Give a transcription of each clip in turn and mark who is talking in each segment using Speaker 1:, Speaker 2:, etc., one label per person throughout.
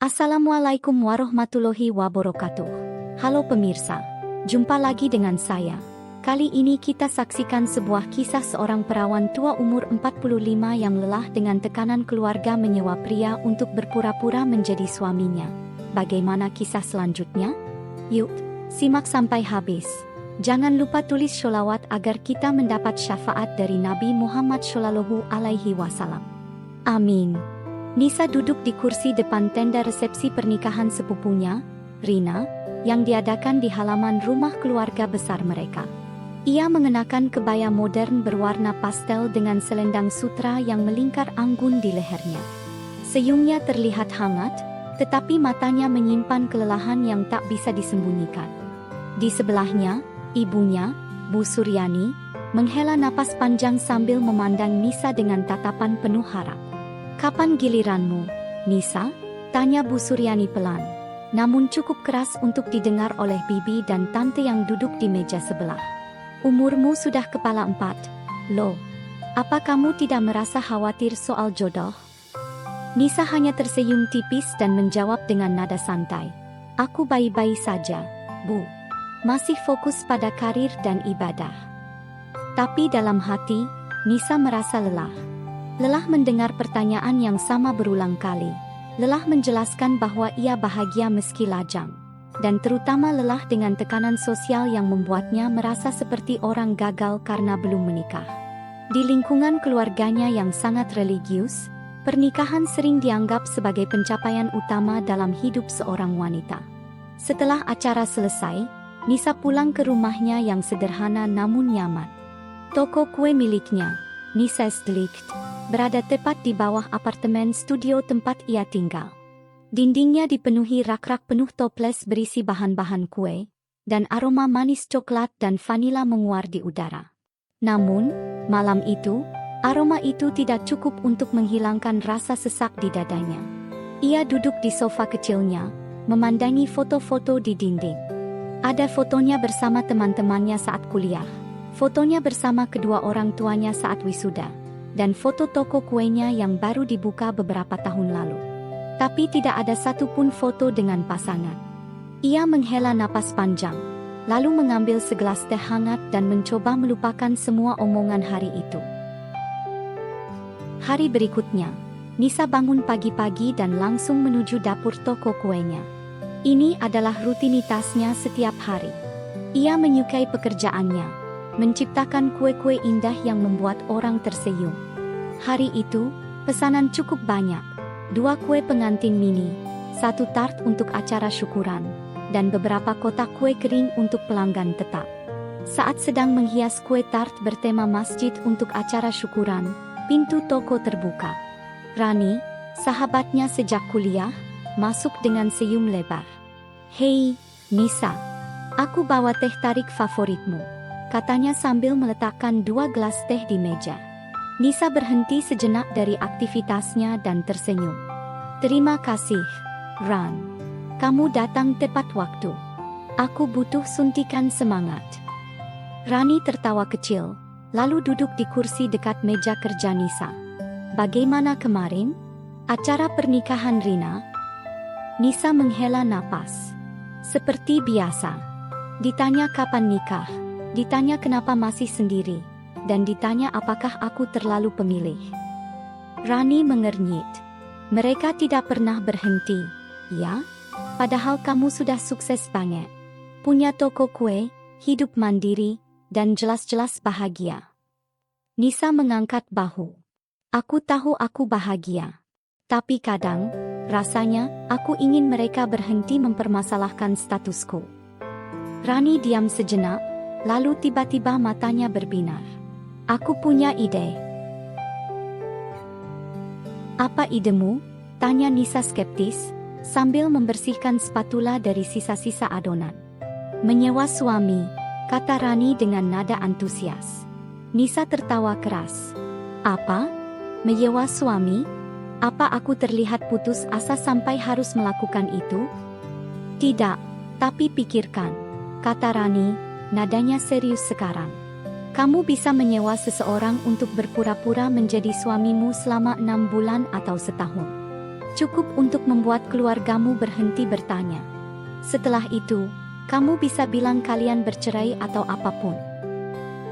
Speaker 1: Assalamualaikum warahmatullahi wabarakatuh. Halo pemirsa, jumpa lagi dengan saya. Kali ini kita saksikan sebuah kisah seorang perawan tua umur 45 yang lelah dengan tekanan keluarga menyewa pria untuk berpura-pura menjadi suaminya. Bagaimana kisah selanjutnya? Yuk, simak sampai habis. Jangan lupa tulis sholawat agar kita mendapat syafaat dari Nabi Muhammad Shallallahu Alaihi Wasallam. Amin. Nisa duduk di kursi depan tenda resepsi pernikahan sepupunya, Rina, yang diadakan di halaman rumah keluarga besar mereka. Ia mengenakan kebaya modern berwarna pastel dengan selendang sutra yang melingkar anggun di lehernya. Senyumnya terlihat hangat, tetapi matanya menyimpan kelelahan yang tak bisa disembunyikan. Di sebelahnya, ibunya, Bu Suryani, menghela napas panjang sambil memandang Nisa dengan tatapan penuh harap. "Kapan giliranmu, Nisa?" tanya Bu Suryani pelan, namun cukup keras untuk didengar oleh bibi dan tante yang duduk di meja sebelah. "Umurmu sudah kepala 4, loh. Apa kamu tidak merasa khawatir soal jodoh?" Nisa hanya tersenyum tipis dan menjawab dengan nada santai. "Aku baik-baik saja, Bu. Masih fokus pada karir dan ibadah." Tapi dalam hati, Nisa merasa lelah. Lelah mendengar pertanyaan yang sama berulang kali. Lelah menjelaskan bahwa ia bahagia meski lajang. Dan terutama lelah dengan tekanan sosial yang membuatnya merasa seperti orang gagal karena belum menikah. Di lingkungan keluarganya yang sangat religius, pernikahan sering dianggap sebagai pencapaian utama dalam hidup seorang wanita. Setelah acara selesai, Nisa pulang ke rumahnya yang sederhana namun nyaman. Toko kue miliknya, Nisa's Delight, berada tepat di bawah apartemen studio tempat ia tinggal. Dindingnya dipenuhi rak-rak penuh toples berisi bahan-bahan kue, dan aroma manis coklat dan vanila menguar di udara. Namun, malam itu, aroma itu tidak cukup untuk menghilangkan rasa sesak di dadanya. Ia duduk di sofa kecilnya, memandangi foto-foto di dinding. Ada fotonya bersama teman-temannya saat kuliah, fotonya bersama kedua orang tuanya saat wisuda, dan foto toko kuenya yang baru dibuka beberapa tahun lalu. Tapi tidak ada satupun foto dengan pasangan. Ia menghela napas panjang, lalu mengambil segelas teh hangat dan mencoba melupakan semua omongan hari itu. Hari berikutnya, Nisa bangun pagi-pagi dan langsung menuju dapur toko kuenya. Ini adalah rutinitasnya setiap hari. Ia menyukai pekerjaannya, menciptakan kue-kue indah yang membuat orang tersenyum. Hari itu, pesanan cukup banyak. 2 kue pengantin mini, 1 tart untuk acara syukuran, dan beberapa kotak kue kering untuk pelanggan tetap. Saat sedang menghias kue tart bertema masjid untuk acara syukuran, pintu toko terbuka. Rani, sahabatnya sejak kuliah, masuk dengan senyum lebar. "Hei, Nisa, aku bawa teh tarik favoritmu," katanya sambil meletakkan 2 gelas teh di meja. Nisa berhenti sejenak dari aktivitasnya dan tersenyum. "Terima kasih, Ran. Kamu datang tepat waktu. Aku butuh suntikan semangat." Rani tertawa kecil, lalu duduk di kursi dekat meja kerja Nisa. "Bagaimana kemarin? Acara pernikahan Rina?" Nisa menghela napas. "Seperti biasa. Ditanya kapan nikah, ditanya kenapa masih sendiri, dan ditanya apakah aku terlalu pemilih." Rani mengernyit. "Mereka tidak pernah berhenti, ya? Padahal kamu sudah sukses banget. Punya toko kue, hidup mandiri, dan jelas-jelas bahagia." Nisa mengangkat bahu. "Aku tahu aku bahagia. Tapi kadang, rasanya, aku ingin mereka berhenti mempermasalahkan statusku." Rani diam sejenak, lalu tiba-tiba matanya berbinar. "Aku punya ide." "Apa idemu?" tanya Nisa skeptis, sambil membersihkan spatula dari sisa-sisa adonan. "Menyewa suami," kata Rani dengan nada antusias. Nisa tertawa keras. "Apa? Menyewa suami? Apa aku terlihat putus asa sampai harus melakukan itu?" "Tidak, tapi pikirkan," kata Rani, nadanya serius sekarang. "Kamu bisa menyewa seseorang untuk berpura-pura menjadi suamimu selama 6 bulan atau setahun. Cukup untuk membuat keluargamu berhenti bertanya. Setelah itu, kamu bisa bilang kalian bercerai atau apapun.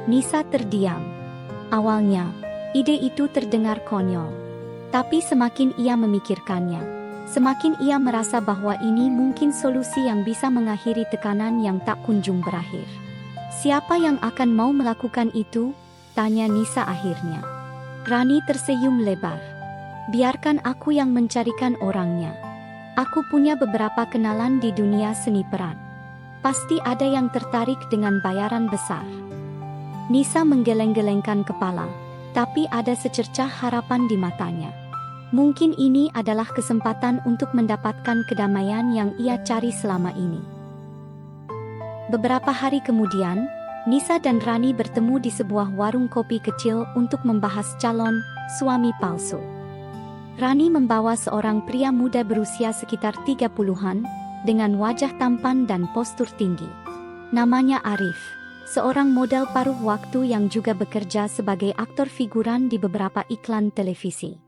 Speaker 1: Nisa terdiam. Awalnya, ide itu terdengar konyol. Tapi semakin ia memikirkannya, semakin ia merasa bahwa ini mungkin solusi yang bisa mengakhiri tekanan yang tak kunjung berakhir. Siapa yang akan mau melakukan itu? Tanya Nisa akhirnya. Rani tersenyum lebar. Biarkan aku yang mencarikan orangnya. Aku punya beberapa kenalan di dunia seni peran. Pasti ada yang tertarik dengan bayaran besar. Nisa menggeleng-gelengkan kepala, tapi ada secercah harapan di matanya. Mungkin ini adalah kesempatan untuk mendapatkan kedamaian yang ia cari selama ini. Beberapa hari kemudian, Nisa dan Rani bertemu di sebuah warung kopi kecil untuk membahas calon suami palsu. Rani membawa seorang pria muda berusia sekitar 30-an, dengan wajah tampan dan postur tinggi. Namanya Arif, seorang model paruh waktu yang juga bekerja sebagai aktor figuran di beberapa iklan televisi.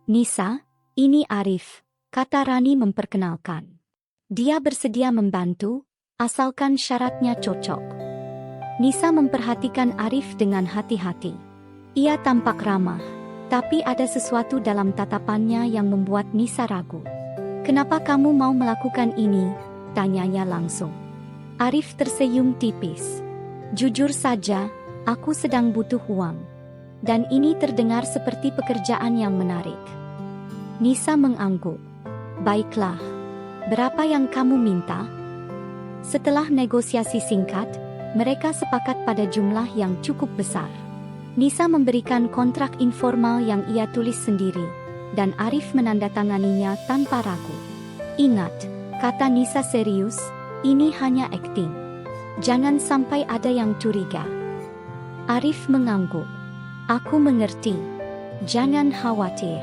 Speaker 1: Nisa, ini Arif, kata Rani memperkenalkan. Dia bersedia membantu, asalkan syaratnya cocok. Nisa memperhatikan Arif dengan hati-hati. Ia tampak ramah, tapi ada sesuatu dalam tatapannya yang membuat Nisa ragu. Kenapa kamu mau melakukan ini? Tanyanya langsung. Arif tersenyum tipis. Jujur saja, aku sedang butuh uang. Dan ini terdengar seperti pekerjaan yang menarik. Nisa mengangguk. Baiklah, berapa yang kamu minta? Setelah negosiasi singkat, mereka sepakat pada jumlah yang cukup besar. Nisa memberikan kontrak informal yang ia tulis sendiri, dan Arif menandatanganinya tanpa ragu. Ingat, kata Nisa serius, ini hanya akting. Jangan sampai ada yang curiga. Arif mengangguk. Aku mengerti. Jangan khawatir.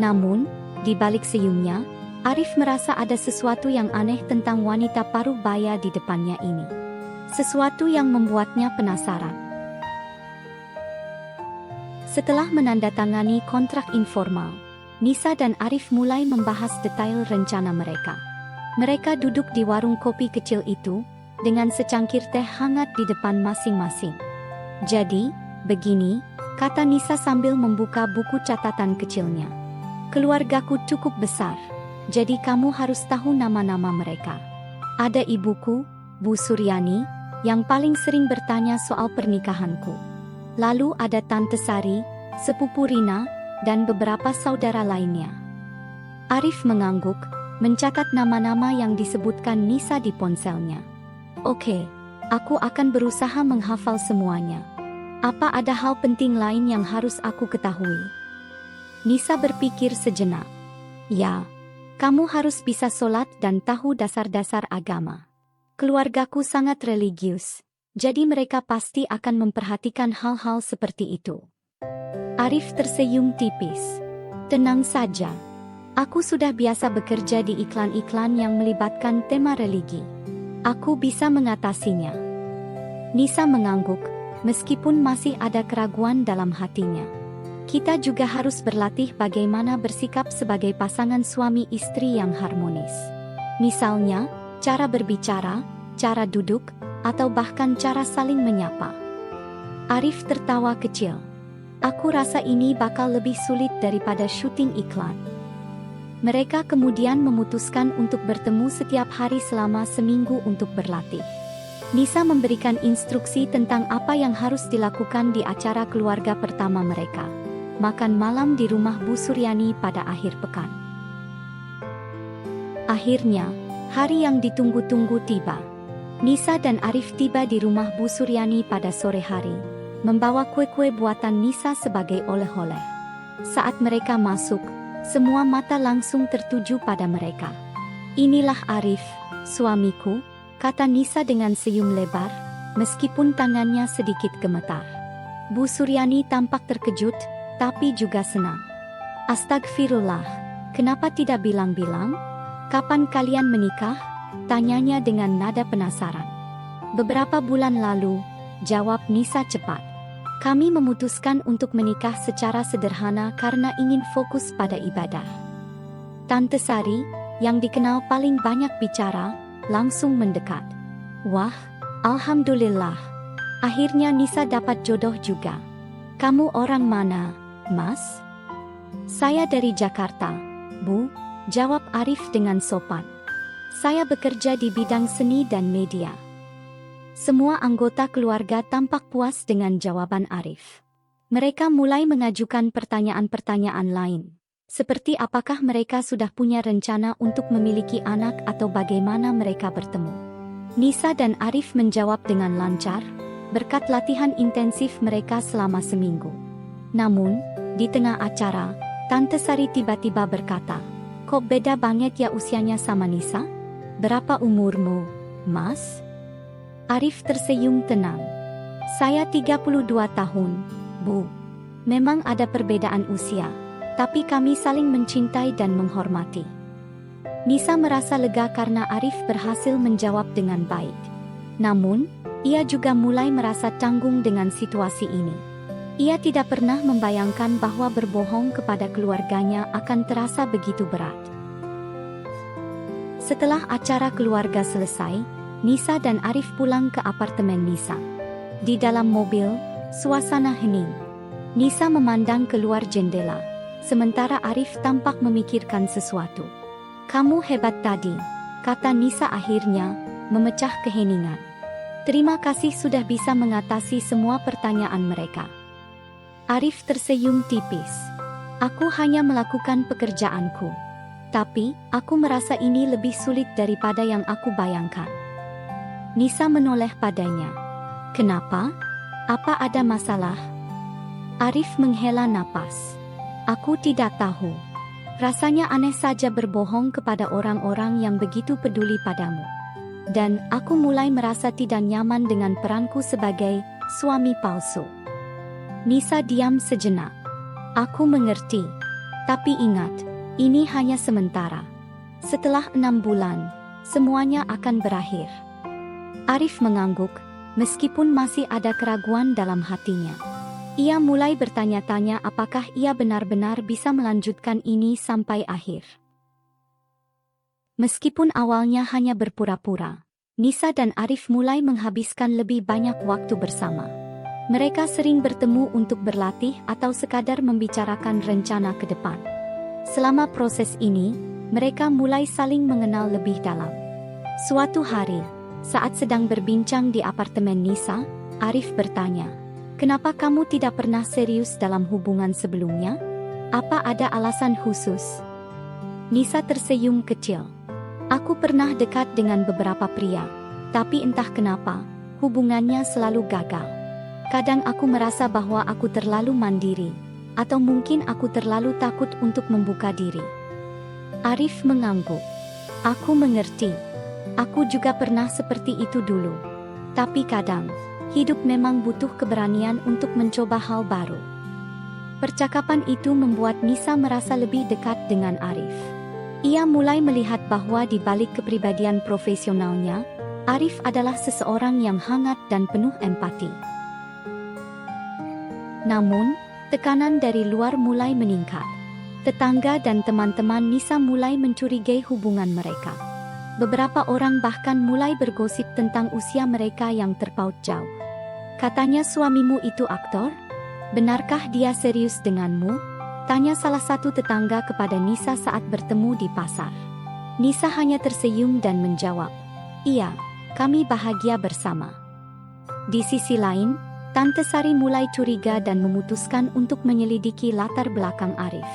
Speaker 1: Namun, di balik senyumnya, Arif merasa ada sesuatu yang aneh tentang wanita paruh baya di depannya ini. Sesuatu yang membuatnya penasaran. Setelah menandatangani kontrak informal, Nisa dan Arif mulai membahas detail rencana mereka. Mereka duduk di warung kopi kecil itu, dengan secangkir teh hangat di depan masing-masing. Jadi, begini, kata Nisa sambil membuka buku catatan kecilnya. Keluargaku cukup besar, jadi kamu harus tahu nama-nama mereka. Ada ibuku, Bu Suryani, yang paling sering bertanya soal pernikahanku. Lalu ada Tante Sari, sepupu Rina, dan beberapa saudara lainnya. Arif mengangguk, mencatat nama-nama yang disebutkan Nisa di ponselnya. Oke, aku akan berusaha menghafal semuanya. Apa ada hal penting lain yang harus aku ketahui? Nisa berpikir sejenak. Ya, kamu harus bisa sholat dan tahu dasar-dasar agama. Keluargaku sangat religius. Jadi mereka pasti akan memperhatikan hal-hal seperti itu. Arif tersenyum tipis. Tenang saja. Aku sudah biasa bekerja di iklan-iklan yang melibatkan tema religi. Aku bisa mengatasinya. Nisa mengangguk, meskipun masih ada keraguan dalam hatinya. Kita juga harus berlatih bagaimana bersikap sebagai pasangan suami istri yang harmonis. Misalnya, cara berbicara, cara duduk, atau bahkan cara saling menyapa. Arif tertawa kecil. Aku rasa ini bakal lebih sulit daripada syuting iklan. Mereka kemudian memutuskan untuk bertemu setiap hari selama seminggu untuk berlatih. Nisa memberikan instruksi tentang apa yang harus dilakukan di acara keluarga pertama mereka. Makan malam di rumah Bu Suryani pada akhir pekan. Akhirnya, hari yang ditunggu-tunggu tiba. Nisa dan Arif tiba di rumah Bu Suryani pada sore hari, membawa kue-kue buatan Nisa sebagai oleh-oleh. Saat mereka masuk, semua mata langsung tertuju pada mereka. Inilah Arif, suamiku, kata Nisa dengan senyum lebar, meskipun tangannya sedikit gemetar. Bu Suryani tampak terkejut, tapi juga senang. Astagfirullah, kenapa tidak bilang-bilang? Kapan kalian menikah? Tanyanya dengan nada penasaran. Beberapa bulan lalu, jawab Nisa cepat. Kami memutuskan untuk menikah secara sederhana karena ingin fokus pada ibadah. Tante Sari, yang dikenal paling banyak bicara, langsung mendekat. Wah, alhamdulillah. Akhirnya Nisa dapat jodoh juga. Kamu orang mana, Mas? Saya dari Jakarta, Bu, jawab Arif dengan sopan. Saya bekerja di bidang seni dan media. Semua anggota keluarga tampak puas dengan jawaban Arif. Mereka mulai mengajukan pertanyaan-pertanyaan lain. Seperti apakah mereka sudah punya rencana untuk memiliki anak atau bagaimana mereka bertemu. Nisa dan Arif menjawab dengan lancar, berkat latihan intensif mereka selama seminggu. Namun, di tengah acara, Tante Sari tiba-tiba berkata, "Kok beda banget ya usianya sama Nisa? Berapa umurmu, Mas?" Arif tersenyum tenang. "Saya 32 tahun, Bu. Memang ada perbedaan usia, tapi kami saling mencintai dan menghormati." Nisa merasa lega karena Arif berhasil menjawab dengan baik. Namun, ia juga mulai merasa canggung dengan situasi ini. Ia tidak pernah membayangkan bahwa berbohong kepada keluarganya akan terasa begitu berat. Setelah acara keluarga selesai, Nisa dan Arif pulang ke apartemen Nisa. Di dalam mobil, suasana hening. Nisa memandang keluar jendela, sementara Arif tampak memikirkan sesuatu. "Kamu hebat tadi," kata Nisa akhirnya, memecah keheningan. "Terima kasih sudah bisa mengatasi semua pertanyaan mereka." Arif tersenyum tipis. "Aku hanya melakukan pekerjaanku. Tapi, aku merasa ini lebih sulit daripada yang aku bayangkan." Nisa menoleh padanya. "Kenapa? Apa ada masalah?" Arif menghela napas. "Aku tidak tahu. Rasanya aneh saja berbohong kepada orang-orang yang begitu peduli padamu. Dan aku mulai merasa tidak nyaman dengan peranku sebagai suami palsu." Nisa diam sejenak. "Aku mengerti. Tapi ingat, ini hanya sementara. Setelah 6 bulan, semuanya akan berakhir." Arif mengangguk, meskipun masih ada keraguan dalam hatinya. Ia mulai bertanya-tanya apakah ia benar-benar bisa melanjutkan ini sampai akhir. Meskipun awalnya hanya berpura-pura, Nisa dan Arif mulai menghabiskan lebih banyak waktu bersama. Mereka sering bertemu untuk berlatih atau sekadar membicarakan rencana ke depan. Selama proses ini, mereka mulai saling mengenal lebih dalam. Suatu hari, saat sedang berbincang di apartemen Nisa, Arif bertanya, "Kenapa kamu tidak pernah serius dalam hubungan sebelumnya? Apa ada alasan khusus?" Nisa tersenyum kecil. "Aku pernah dekat dengan beberapa pria, tapi entah kenapa, hubungannya selalu gagal. Kadang aku merasa bahwa aku terlalu mandiri, atau mungkin aku terlalu takut untuk membuka diri." Arif mengangguk. "Aku mengerti. Aku juga pernah seperti itu dulu. Tapi kadang, hidup memang butuh keberanian untuk mencoba hal baru." Percakapan itu membuat Nisa merasa lebih dekat dengan Arif. Ia mulai melihat bahwa di balik kepribadian profesionalnya, Arif adalah seseorang yang hangat dan penuh empati. Namun, tekanan dari luar mulai meningkat. Tetangga dan teman-teman Nisa mulai mencurigai hubungan mereka. Beberapa orang bahkan mulai bergosip tentang usia mereka yang terpaut jauh. "Katanya suamimu itu aktor? Benarkah dia serius denganmu?" tanya salah satu tetangga kepada Nisa saat bertemu di pasar. Nisa hanya tersenyum dan menjawab, "Iya, kami bahagia bersama." Di sisi lain, Tante Sari mulai curiga dan memutuskan untuk menyelidiki latar belakang Arif.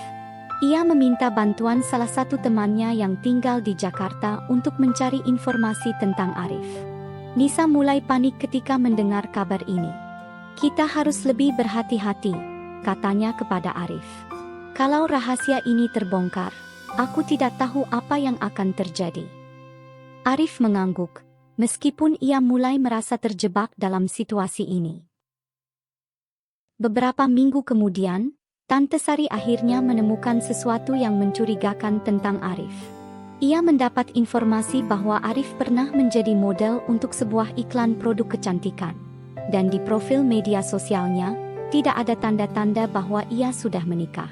Speaker 1: Ia meminta bantuan salah satu temannya yang tinggal di Jakarta untuk mencari informasi tentang Arif. Nisa mulai panik ketika mendengar kabar ini. "Kita harus lebih berhati-hati," katanya kepada Arif. "Kalau rahasia ini terbongkar, aku tidak tahu apa yang akan terjadi." Arif mengangguk, meskipun ia mulai merasa terjebak dalam situasi ini. Beberapa minggu kemudian, Tante Sari akhirnya menemukan sesuatu yang mencurigakan tentang Arif. Ia mendapat informasi bahwa Arif pernah menjadi model untuk sebuah iklan produk kecantikan. Dan di profil media sosialnya, tidak ada tanda-tanda bahwa ia sudah menikah.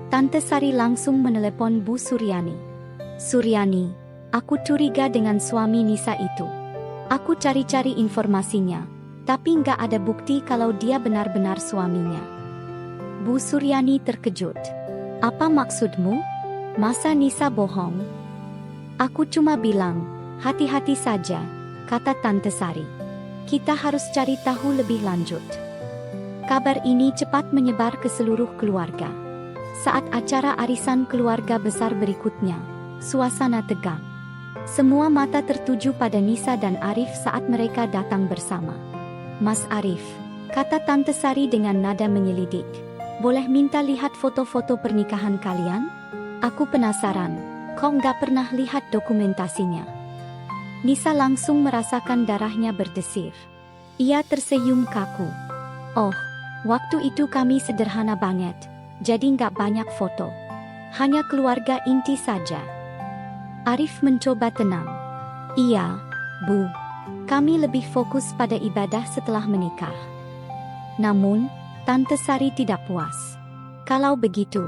Speaker 1: Tante Sari langsung menelepon Bu Suryani. Suryani, aku curiga dengan suami Nisa itu. Aku cari-cari informasinya, tapi nggak ada bukti kalau dia benar-benar suaminya. Bu Suryani terkejut. Apa maksudmu? Masa Nisa bohong? Aku cuma bilang, hati-hati saja, kata Tante Sari. Kita harus cari tahu lebih lanjut. Kabar ini cepat menyebar ke seluruh keluarga. Saat acara arisan keluarga besar berikutnya, suasana tegang. Semua mata tertuju pada Nisa dan Arif saat mereka datang bersama. Mas Arif, kata Tante Sari dengan nada menyelidik, boleh minta lihat foto-foto pernikahan kalian? Aku penasaran, kok nggak pernah lihat dokumentasinya? Nisa langsung merasakan darahnya berdesir. Ia tersenyum kaku. Oh, waktu itu kami sederhana banget, jadi nggak banyak foto. Hanya keluarga inti saja. Arif mencoba tenang. Iya, Bu. Kami lebih fokus pada ibadah setelah menikah. Namun, Tante Sari tidak puas. Kalau begitu,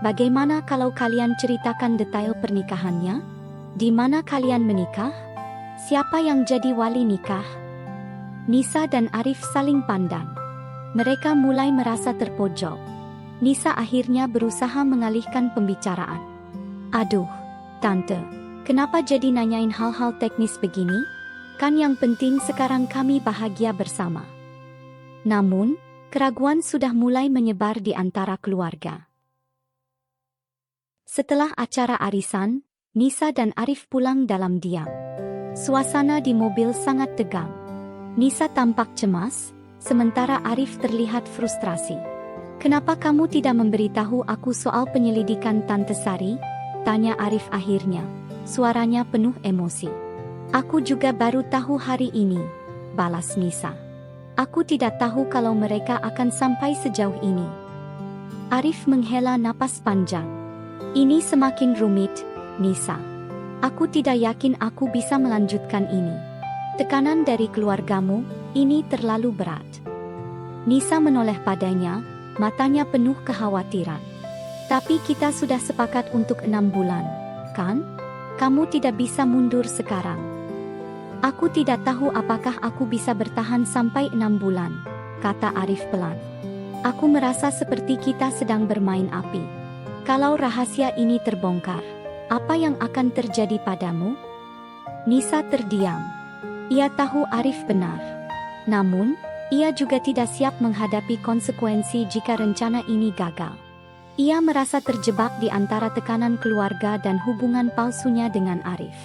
Speaker 1: bagaimana kalau kalian ceritakan detail pernikahannya? Di mana kalian menikah? Siapa yang jadi wali nikah? Nisa dan Arif saling pandang. Mereka mulai merasa terpojok. Nisa akhirnya berusaha mengalihkan pembicaraan. Aduh, Tante, kenapa jadi nanyain hal-hal teknis begini? Kan yang penting sekarang kami bahagia bersama. Namun, keraguan sudah mulai menyebar di antara keluarga. Setelah acara arisan, Nisa dan Arif pulang dalam diam. Suasana di mobil sangat tegang. Nisa tampak cemas, sementara Arif terlihat frustrasi. Kenapa kamu tidak memberitahu aku soal penyelidikan Tante Sari? Tanya Arif akhirnya. Suaranya penuh emosi. Aku juga baru tahu hari ini, balas Nisa. Aku tidak tahu kalau mereka akan sampai sejauh ini. Arif menghela napas panjang. Ini semakin rumit, Nisa. Aku tidak yakin aku bisa melanjutkan ini. Tekanan dari keluargamu, ini terlalu berat. Nisa menoleh padanya, matanya penuh kekhawatiran. Tapi kita sudah sepakat untuk 6 bulan, kan? Kamu tidak bisa mundur sekarang. Aku tidak tahu apakah aku bisa bertahan sampai 6 bulan, kata Arif pelan. Aku merasa seperti kita sedang bermain api. Kalau rahasia ini terbongkar, apa yang akan terjadi padamu? Nisa terdiam. Ia tahu Arif benar. Namun, ia juga tidak siap menghadapi konsekuensi jika rencana ini gagal. Ia merasa terjebak di antara tekanan keluarga dan hubungan palsunya dengan Arif.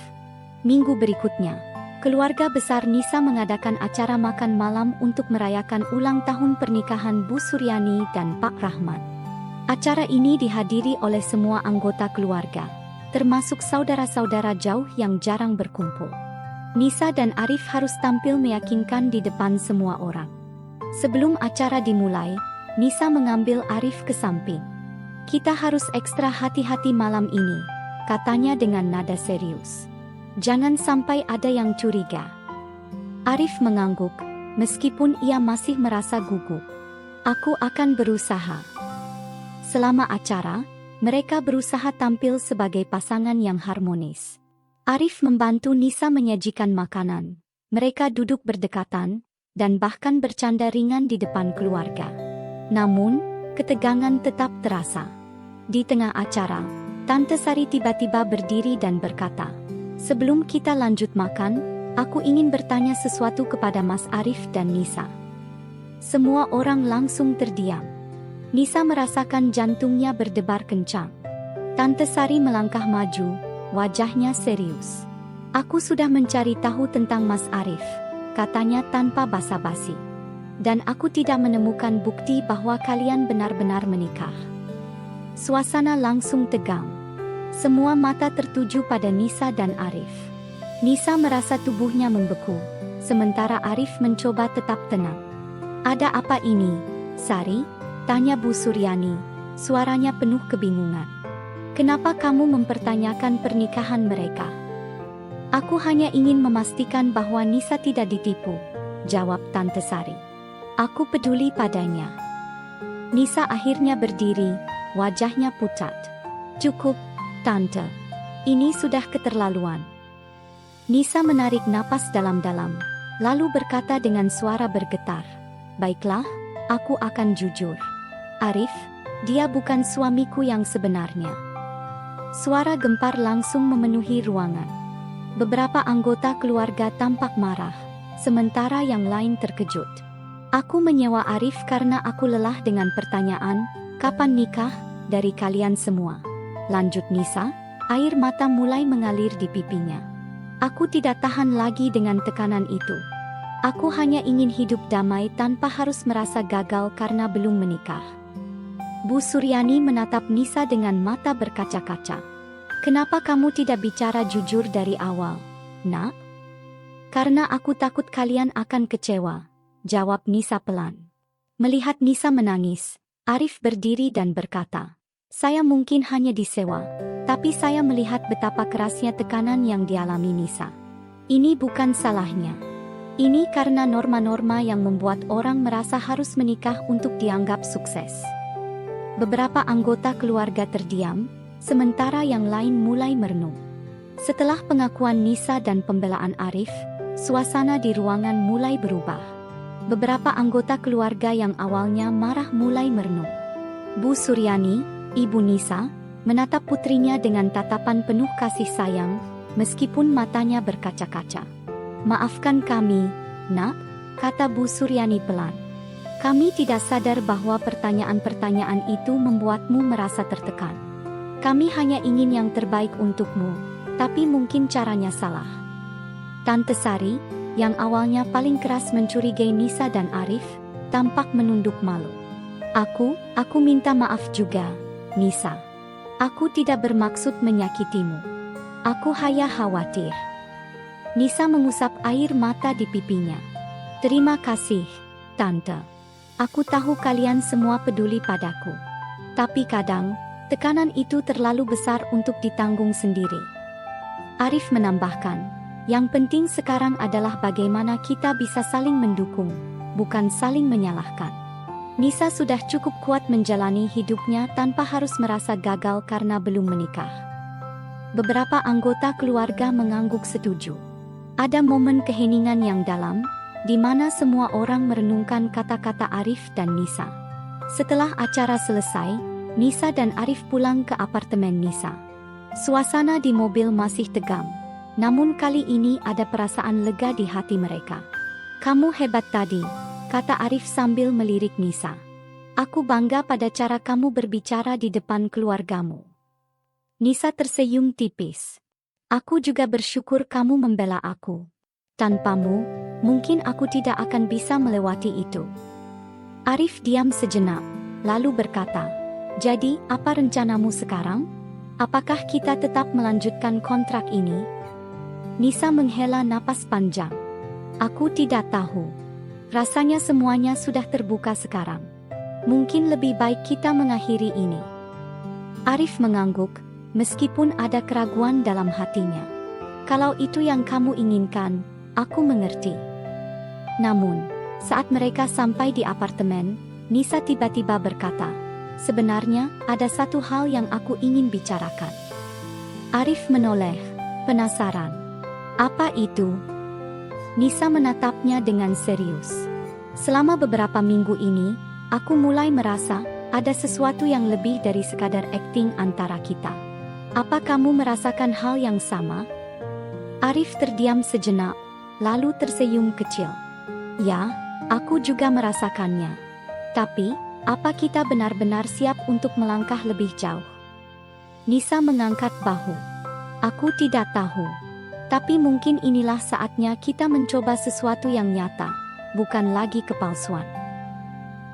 Speaker 1: Minggu berikutnya, keluarga besar Nisa mengadakan acara makan malam untuk merayakan ulang tahun pernikahan Bu Suryani dan Pak Rahmat. Acara ini dihadiri oleh semua anggota keluarga, termasuk saudara-saudara jauh yang jarang berkumpul. Nisa dan Arif harus tampil meyakinkan di depan semua orang. Sebelum acara dimulai, Nisa mengambil Arif ke samping. Kita harus ekstra hati-hati malam ini, katanya dengan nada serius. Jangan sampai ada yang curiga. Arif mengangguk, meskipun ia masih merasa gugup. Aku akan berusaha. Selama acara, mereka berusaha tampil sebagai pasangan yang harmonis. Arif membantu Nisa menyajikan makanan. Mereka duduk berdekatan, dan bahkan bercanda ringan di depan keluarga. Namun, ketegangan tetap terasa. Di tengah acara, Tante Sari tiba-tiba berdiri dan berkata, "Sebelum kita lanjut makan, aku ingin bertanya sesuatu kepada Mas Arif dan Nisa." Semua orang langsung terdiam. Nisa merasakan jantungnya berdebar kencang. Tante Sari melangkah maju, wajahnya serius. "Aku sudah mencari tahu tentang Mas Arif," katanya tanpa basa-basi. "Dan aku tidak menemukan bukti bahwa kalian benar-benar menikah." Suasana langsung tegang. Semua mata tertuju pada Nisa dan Arif. Nisa merasa tubuhnya membeku, sementara Arif mencoba tetap tenang. "Ada apa ini, Sari?" tanya Bu Suryani, suaranya penuh kebingungan. "Kenapa kamu mempertanyakan pernikahan mereka?" "Aku hanya ingin memastikan bahwa Nisa tidak ditipu," jawab Tante Sari. "Aku peduli padanya." Nisa akhirnya berdiri, wajahnya pucat. Cukup, Tante. Ini sudah keterlaluan. Nisa menarik napas dalam-dalam, lalu berkata dengan suara bergetar. Baiklah, aku akan jujur. Arif, dia bukan suamiku yang sebenarnya. Suara gempar langsung memenuhi ruangan. Beberapa anggota keluarga tampak marah, sementara yang lain terkejut. Aku menyewa Arif karena aku lelah dengan pertanyaan, kapan nikah, dari kalian semua. Lanjut Nisa, air mata mulai mengalir di pipinya. Aku tidak tahan lagi dengan tekanan itu. Aku hanya ingin hidup damai tanpa harus merasa gagal karena belum menikah. Bu Suryani menatap Nisa dengan mata berkaca-kaca. Kenapa kamu tidak bicara jujur dari awal, Nak? Karena aku takut kalian akan kecewa, jawab Nisa pelan. Melihat Nisa menangis, Arif berdiri dan berkata, saya mungkin hanya disewa, tapi saya melihat betapa kerasnya tekanan yang dialami Nisa. Ini bukan salahnya. Ini karena norma-norma yang membuat orang merasa harus menikah untuk dianggap sukses. Beberapa anggota keluarga terdiam, sementara yang lain mulai merenung. Setelah pengakuan Nisa dan pembelaan Arif, suasana di ruangan mulai berubah. Beberapa anggota keluarga yang awalnya marah mulai merenung. Bu Suryani, Ibu Nisa, menatap putrinya dengan tatapan penuh kasih sayang, meskipun matanya berkaca-kaca. Maafkan kami, Nak, kata Bu Suryani pelan. Kami tidak sadar bahwa pertanyaan-pertanyaan itu membuatmu merasa tertekan. Kami hanya ingin yang terbaik untukmu, tapi mungkin caranya salah. Tante Sari, yang awalnya paling keras mencurigai Nisa dan Arif, tampak menunduk malu. Aku minta maaf juga, Nisa. Aku tidak bermaksud menyakitimu. Aku hanya khawatir. Nisa mengusap air mata di pipinya. Terima kasih, Tante. Aku tahu kalian semua peduli padaku. Tapi kadang, tekanan itu terlalu besar untuk ditanggung sendiri. Arif menambahkan, yang penting sekarang adalah bagaimana kita bisa saling mendukung, bukan saling menyalahkan. Nisa sudah cukup kuat menjalani hidupnya tanpa harus merasa gagal karena belum menikah. Beberapa anggota keluarga mengangguk setuju. Ada momen keheningan yang dalam, di mana semua orang merenungkan kata-kata Arif dan Nisa. Setelah acara selesai, Nisa dan Arif pulang ke apartemen Nisa. Suasana di mobil masih tegang, namun kali ini ada perasaan lega di hati mereka. Kamu hebat tadi, kata Arif sambil melirik Nisa. Aku bangga pada cara kamu berbicara di depan keluargamu. Nisa tersenyum tipis. Aku juga bersyukur kamu membela aku. Tanpamu, mungkin aku tidak akan bisa melewati itu. Arif diam sejenak, lalu berkata, jadi, apa rencanamu sekarang? Apakah kita tetap melanjutkan kontrak ini? Nisa menghela napas panjang. Aku tidak tahu. Rasanya semuanya sudah terbuka sekarang. Mungkin lebih baik kita mengakhiri ini. Arif mengangguk, meskipun ada keraguan dalam hatinya. Kalau itu yang kamu inginkan, aku mengerti. Namun, saat mereka sampai di apartemen, Nisa tiba-tiba berkata, sebenarnya, ada satu hal yang aku ingin bicarakan. Arif menoleh, penasaran. Apa itu? Nisa menatapnya dengan serius. Selama beberapa minggu ini, aku mulai merasa, ada sesuatu yang lebih dari sekadar akting antara kita. Apa kamu merasakan hal yang sama? Arif terdiam sejenak, lalu tersenyum kecil. Ya, aku juga merasakannya. Tapi, apa kita benar-benar siap untuk melangkah lebih jauh? Nisa mengangkat bahu. Aku tidak tahu. Tapi mungkin inilah saatnya kita mencoba sesuatu yang nyata, bukan lagi kepalsuan.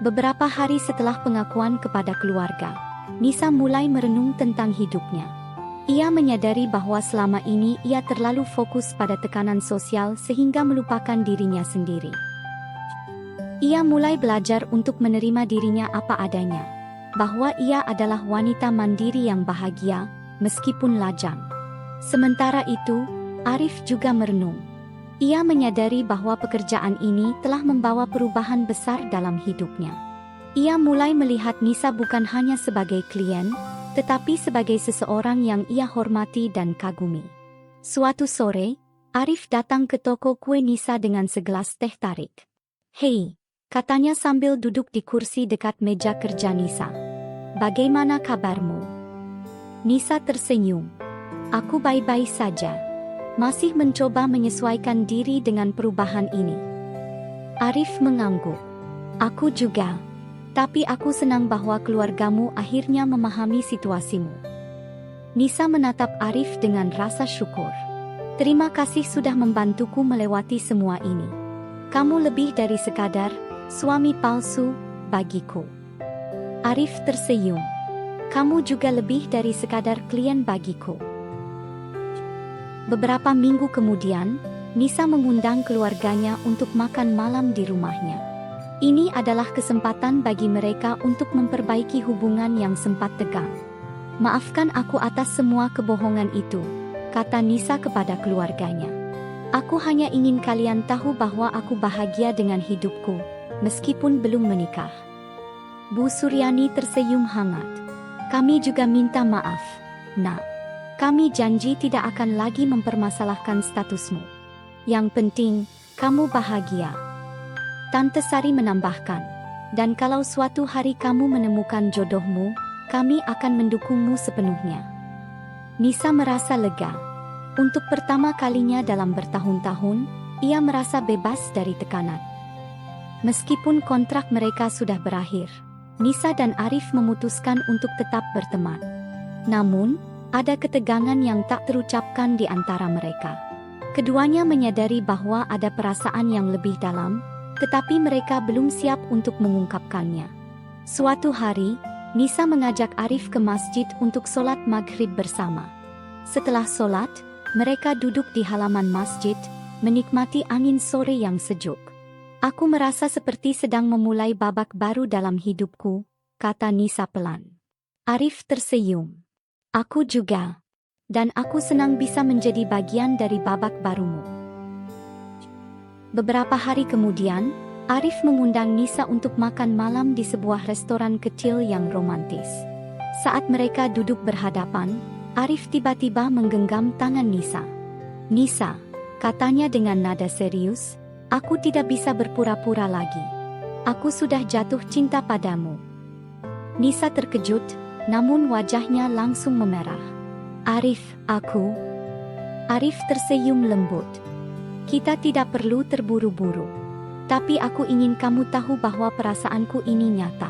Speaker 1: Beberapa hari setelah pengakuan kepada keluarga, Nisa mulai merenung tentang hidupnya. Ia menyadari bahwa selama ini ia terlalu fokus pada tekanan sosial sehingga melupakan dirinya sendiri. Ia mulai belajar untuk menerima dirinya apa adanya, bahwa ia adalah wanita mandiri yang bahagia, meskipun lajang. Sementara itu, Arif juga merenung. Ia menyadari bahwa pekerjaan ini telah membawa perubahan besar dalam hidupnya. Ia mulai melihat Nisa bukan hanya sebagai klien, tetapi sebagai seseorang yang ia hormati dan kagumi. Suatu sore, Arif datang ke toko kue Nisa dengan segelas teh tarik. "Hei," katanya sambil duduk di kursi dekat meja kerja Nisa. "Bagaimana kabarmu?" Nisa tersenyum. "Aku baik-baik saja. Masih mencoba menyesuaikan diri dengan perubahan ini." Arif mengangguk. "Aku juga. Tapi aku senang bahwa keluargamu akhirnya memahami situasimu." Nisa menatap Arif dengan rasa syukur. "Terima kasih sudah membantuku melewati semua ini. Kamu lebih dari sekadar suami palsu bagiku." Arif tersenyum. "Kamu juga lebih dari sekadar klien bagiku." Beberapa minggu kemudian, Nisa mengundang keluarganya untuk makan malam di rumahnya. Ini adalah kesempatan bagi mereka untuk memperbaiki hubungan yang sempat tegang. "Maafkan aku atas semua kebohongan itu," kata Nisa kepada keluarganya. "Aku hanya ingin kalian tahu bahwa aku bahagia dengan hidupku, meskipun belum menikah." Bu Suryani tersenyum hangat. "Kami juga minta maaf, Nak. Kami janji tidak akan lagi mempermasalahkan statusmu. Yang penting, kamu bahagia." Tante Sari menambahkan, "Dan kalau suatu hari kamu menemukan jodohmu, kami akan mendukungmu sepenuhnya." Nisa merasa lega. Untuk pertama kalinya dalam bertahun-tahun, ia merasa bebas dari tekanan. Meskipun kontrak mereka sudah berakhir, Nisa dan Arif memutuskan untuk tetap berteman. Namun, ada ketegangan yang tak terucapkan di antara mereka. Keduanya menyadari bahwa ada perasaan yang lebih dalam, tetapi mereka belum siap untuk mengungkapkannya. Suatu hari, Nisa mengajak Arif ke masjid untuk sholat maghrib bersama. Setelah sholat, mereka duduk di halaman masjid, menikmati angin sore yang sejuk. "Aku merasa seperti sedang memulai babak baru dalam hidupku," kata Nisa pelan. Arif tersenyum. "Aku juga. Dan aku senang bisa menjadi bagian dari babak barumu." Beberapa hari kemudian, Arif mengundang Nisa untuk makan malam di sebuah restoran kecil yang romantis. Saat mereka duduk berhadapan, Arif tiba-tiba menggenggam tangan Nisa. "Nisa," katanya dengan nada serius, "aku tidak bisa berpura-pura lagi. Aku sudah jatuh cinta padamu." Nisa terkejut, namun wajahnya langsung memerah. "Arif, aku..." Arif tersenyum lembut. "Kita tidak perlu terburu-buru. Tapi aku ingin kamu tahu bahwa perasaanku ini nyata."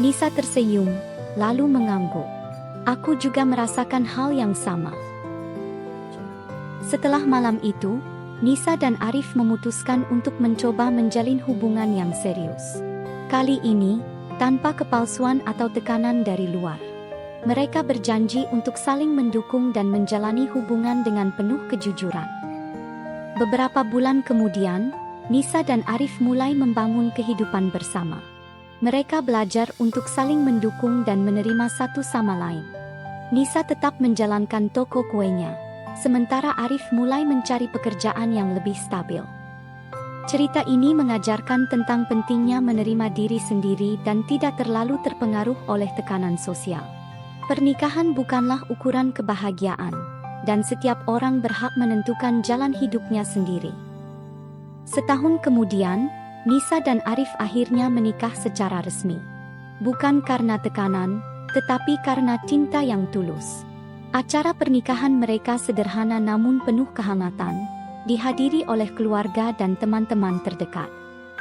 Speaker 1: Nisa tersenyum, lalu mengangguk. "Aku juga merasakan hal yang sama." Setelah malam itu, Nisa dan Arif memutuskan untuk mencoba menjalin hubungan yang serius. Kali ini, tanpa kepalsuan atau tekanan dari luar. Mereka berjanji untuk saling mendukung dan menjalani hubungan dengan penuh kejujuran. Beberapa bulan kemudian, Nisa dan Arif mulai membangun kehidupan bersama. Mereka belajar untuk saling mendukung dan menerima satu sama lain. Nisa tetap menjalankan toko kuenya, sementara Arif mulai mencari pekerjaan yang lebih stabil. Cerita ini mengajarkan tentang pentingnya menerima diri sendiri dan tidak terlalu terpengaruh oleh tekanan sosial. Pernikahan bukanlah ukuran kebahagiaan, dan setiap orang berhak menentukan jalan hidupnya sendiri. Setahun kemudian, Nisa dan Arif akhirnya menikah secara resmi. Bukan karena tekanan, tetapi karena cinta yang tulus. Acara pernikahan mereka sederhana namun penuh kehangatan, dihadiri oleh keluarga dan teman-teman terdekat.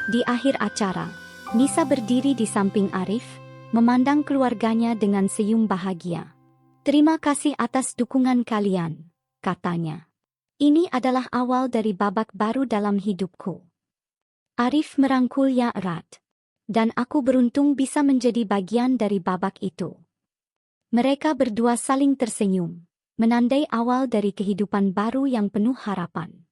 Speaker 1: Di akhir acara, Nisa berdiri di samping Arif, memandang keluarganya dengan senyum bahagia. "Terima kasih atas dukungan kalian," katanya. "Ini adalah awal dari babak baru dalam hidupku." Arif merangkulnya erat. "Dan aku beruntung bisa menjadi bagian dari babak itu." Mereka berdua saling tersenyum, menandai awal dari kehidupan baru yang penuh harapan.